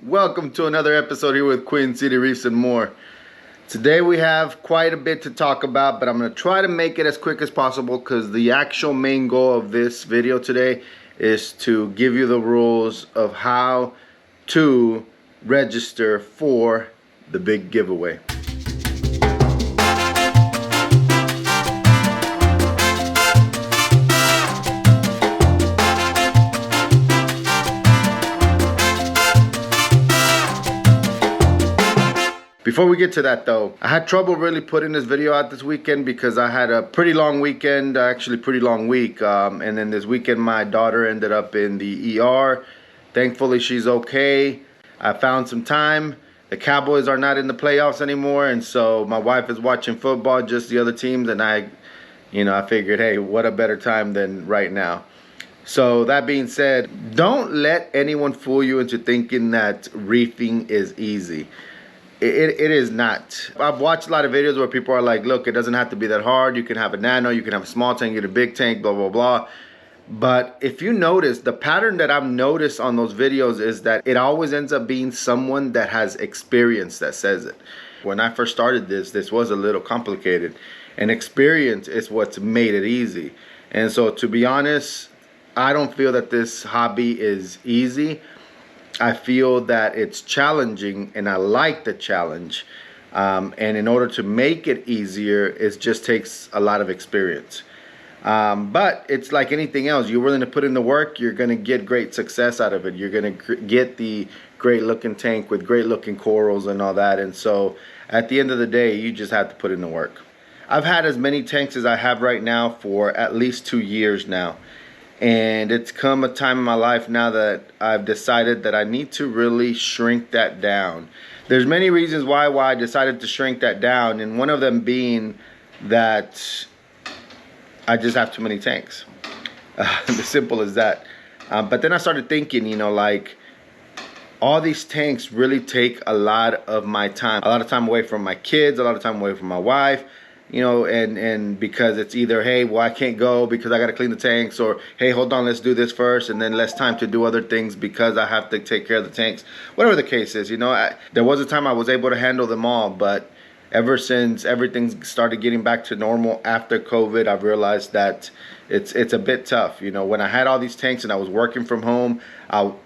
Welcome to another episode here with Queen City Reefs and more. Today we have quite a bit to talk about, but I'm going to try to make it as quick as possible because the actual main goal of this video today is to give you the rules of how to register for the big giveaway. Before we get to that though, I had trouble really putting this video out this weekend because I had a pretty long weekend, actually pretty long week. And then this weekend my daughter ended up in the ER. Thankfully she's okay. I found some time. The Cowboys are not in the playoffs anymore, and so my wife is watching football, just the other teams, and I figured, hey, what a better time than right now. So that being said, don't let anyone fool you into thinking that reefing is easy. It is not. I've watched a lot of videos where people are like, look, it doesn't have to be that hard. You can have a nano, you can have a small tank, get a big tank, blah, blah, blah. But if you notice, the pattern that I've noticed on those videos is that it always ends up being someone that has experience that says it. When I first started this was a little complicated. And experience is what's made it easy. And so to be honest, I don't feel that this hobby is easy. I feel that it's challenging, and I like the challenge. And in order to make it easier, it just takes a lot of experience. But it's like anything else. You're willing to put in the work, you're going to get great success out of it. You're going to get the great looking tank with great looking corals and all that. And so at the end of the day, you just have to put in the work. I've had as many tanks as I have right now for at least 2 years now. And it's come a time in my life now that I've decided that I need to really shrink that down. There's many reasons why I decided to shrink that down, and one of them being that I just have too many tanks. As simple as that. But then I started thinking, like all these tanks really take a lot of my time. A lot of time away from my kids, a lot of time away from my wife. And because it's either, hey, well, I can't go because I got to clean the tanks, or hey, hold on, let's do this first, and then less time to do other things because I have to take care of the tanks. Whatever the case is, there was a time I was able to handle them all, but ever since everything started getting back to normal after COVID, I've realized that it's a bit tough. When I had all these tanks and I was working from home,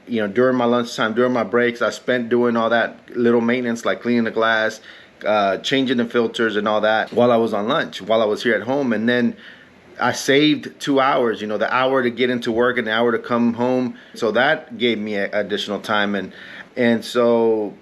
during my lunchtime, during my breaks, I spent doing all that little maintenance like cleaning the glass, changing the filters and all that while I was on lunch, while I was here at home. And then I saved 2 hours, the hour to get into work and the hour to come home. So that gave me additional time. And so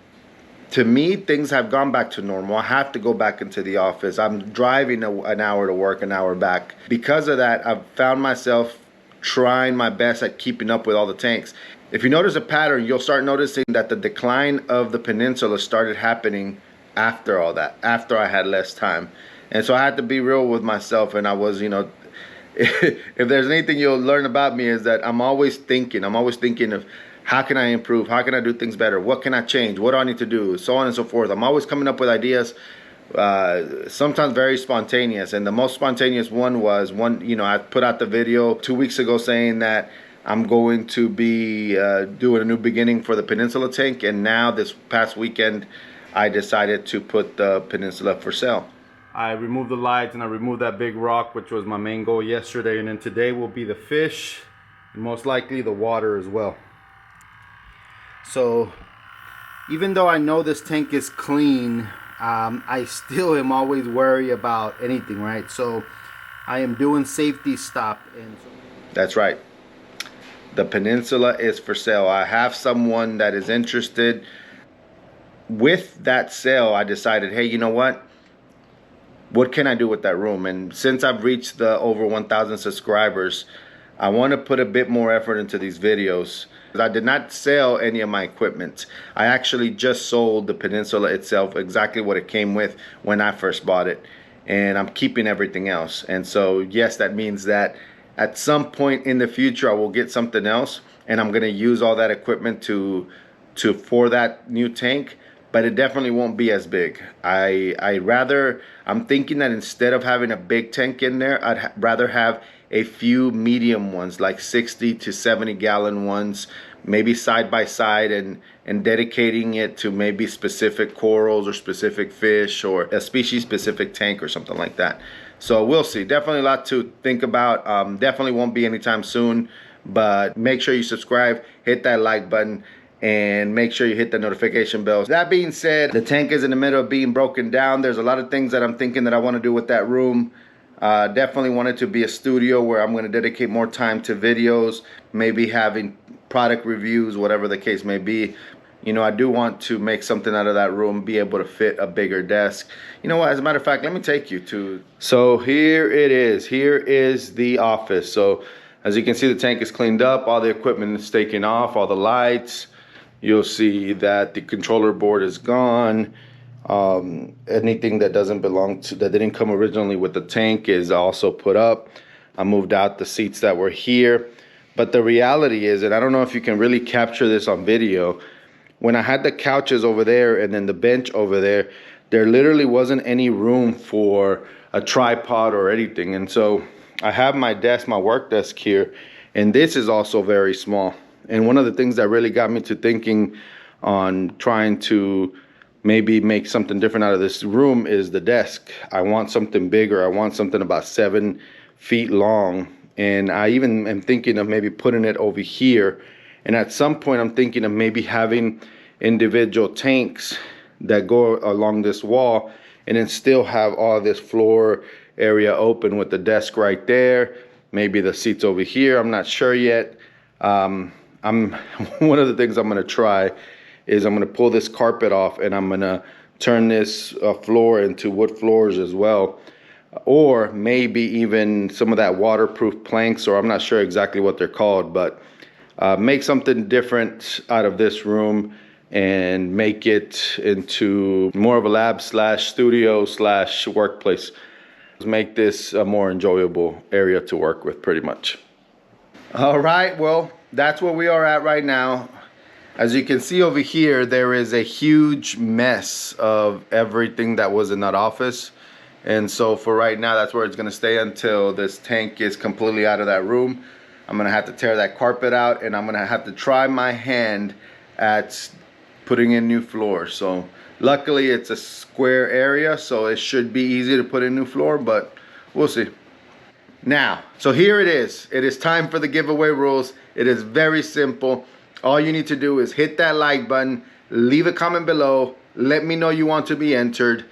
to me, things have gone back to normal. I have to go back into the office. I'm driving an hour to work, an hour back. Because of that, I've found myself trying my best at keeping up with all the tanks. If you notice a pattern, you'll start noticing that the decline of the peninsula started happening after all that, after I had less time. And so I had to be real with myself, and I was, if there's anything you'll learn about me is that I'm always thinking of how can I improve, how can I do things better, what can I change, what do I need to do, so on and so forth. I'm always coming up with ideas, sometimes very spontaneous, and the most spontaneous one was I put out the video 2 weeks ago saying that I'm going to be doing a new beginning for the Peninsula tank, and now this past weekend I decided to put the Peninsula for sale. I removed the lights and I removed that big rock, which was my main goal yesterday, and then today will be the fish and most likely the water as well. So even though I know this tank is clean, I still am always worried about anything, right? So I am doing safety stop. That's right. The Peninsula is for sale. I have someone that is interested. With that sale, I decided, hey, you know what can I do with that room? And since I've reached the over 1,000 subscribers, I want to put a bit more effort into these videos. I did not sell any of my equipment. I actually just sold the Peninsula itself, exactly what it came with when I first bought it, and I'm keeping everything else. And so yes, that means that at some point in the future I will get something else, and I'm going to use all that equipment for that new tank. But it definitely won't be as big. I'm thinking that instead of having a big tank in there, I'd rather have a few medium ones, like 60 to 70 gallon ones, maybe side by side, and dedicating it to maybe specific corals or specific fish or a species specific tank or something like that. So we'll see. Definitely a lot to think about. Definitely won't be anytime soon, but make sure you subscribe, hit that like button, and make sure you hit the notification bell. That being said, the tank is in the middle of being broken down. There's a lot of things that I'm thinking that I want to do with that room. Definitely want it to be a studio where I'm going to dedicate more time to videos, maybe having product reviews, whatever the case may be. You know, I do want to make something out of that room, be able to fit a bigger desk. You know what, as a matter of fact, let me take you to... So here it is. Here is the office. So as you can see, the tank is cleaned up. All the equipment is taken off, all the lights. You'll see that the controller board is gone. Anything that doesn't belong to, that didn't come originally with the tank, is also put up. I moved out the seats that were here. But the reality is, and I don't know if you can really capture this on video, when I had the couches over there and then the bench over there, there literally wasn't any room for a tripod or anything. And so I have my desk, my work desk here, and this is also very small. And one of the things that really got me to thinking on trying to maybe make something different out of this room is the desk. I want something bigger. I want something about 7 feet long. And I even am thinking of maybe putting it over here. And at some point, I'm thinking of maybe having individual tanks that go along this wall, and then still have all this floor area open with the desk right there. Maybe the seats over here. I'm not sure yet. One of the things I'm going to try is I'm going to pull this carpet off, and I'm going to turn this floor into wood floors as well. Or maybe even some of that waterproof planks, or I'm not sure exactly what they're called, but make something different out of this room and make it into more of a lab slash studio slash workplace. Make this a more enjoyable area to work with, pretty much. All right, well, that's where we are at right now. As you can see over here, there is a huge mess of everything that was in that office. And so for right now, that's where it's gonna stay until this tank is completely out of that room. I'm gonna have to tear that carpet out, and I'm gonna have to try my hand at putting in new floors. So luckily it's a square area, so it should be easy to put in new floor, but we'll see. Now, so here it is. It is time for the giveaway rules. It is very simple. All you need to do is hit that like button, leave a comment below, let me know you want to be entered,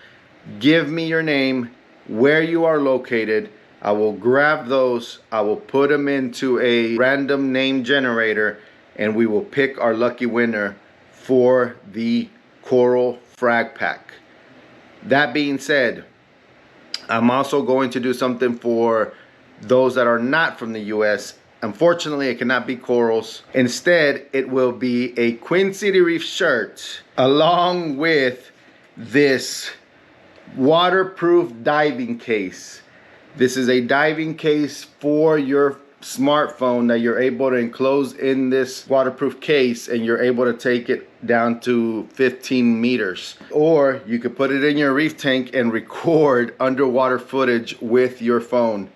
give me your name, where you are located. I will grab those, I will put them into a random name generator, and we will pick our lucky winner for the Coral Frag Pack. That being said, I'm also going to do something for those that are not from the US. Unfortunately, it cannot be corals. Instead, it will be a Queen City Reef shirt along with this waterproof diving case. This is a diving case for your smartphone that you're able to enclose in this waterproof case, and you're able to take it down to 15 meters. Or you could put it in your reef tank and record underwater footage with your phone.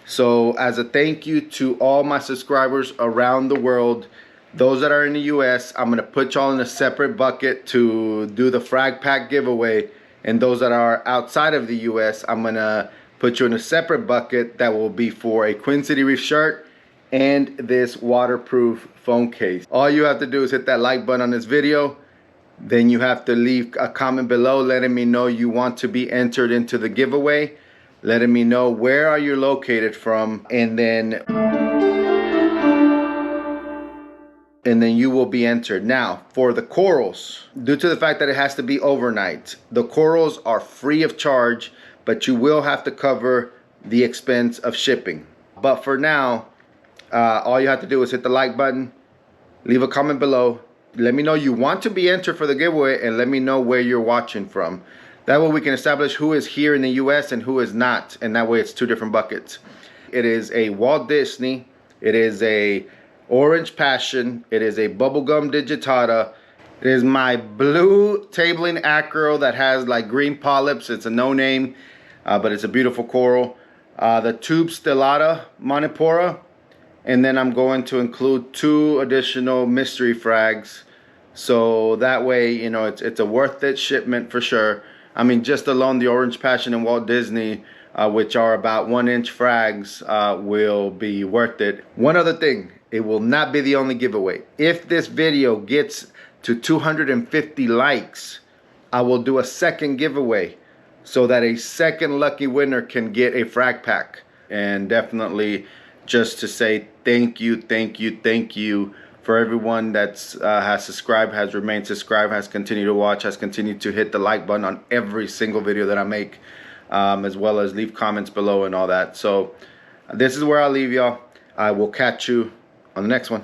So as a thank you to all my subscribers around the world, those that are in the US, I'm gonna put y'all in a separate bucket to do the Frag Pack giveaway. And those that are outside of the US, I'm gonna put you in a separate bucket that will be for a Queen City Reef shirt and this waterproof phone case. All you have to do is hit that like button on this video. Then you have to leave a comment below letting me know you want to be entered into the giveaway, letting me know where are you located from, and then you will be entered. Now, for the corals, due to the fact that it has to be overnight, the corals are free of charge, but you will have to cover the expense of shipping. But for now, all you have to do is hit the like button, leave a comment below, let me know you want to be entered for the giveaway, and let me know where you're watching from. That way we can establish who is here in the US and who is not, and that way it's 2 different buckets. It is a Walt Disney, it is a Orange Passion, it is a Bubblegum Digitata, it is my blue tabling acro that has like green polyps. It's a no name, but it's a beautiful coral. The Tube Stellata Monipora, And then I'm going to include 2 additional mystery frags. So that way, you know, it's a worth it shipment for sure. I mean, just alone the Orange Passion and Walt Disney, which are about 1-inch frags, will be worth it. One other thing, it will not be the only giveaway. If this video gets to 250 likes, I will do a second giveaway so that a second lucky winner can get a frag pack. And definitely just to say thank you for everyone that's has subscribed, has remained subscribed, has continued to watch, has continued to hit the like button on every single video that I make, as well as leave comments below and all that. So this is where I'll leave y'all. I will catch you on the next one.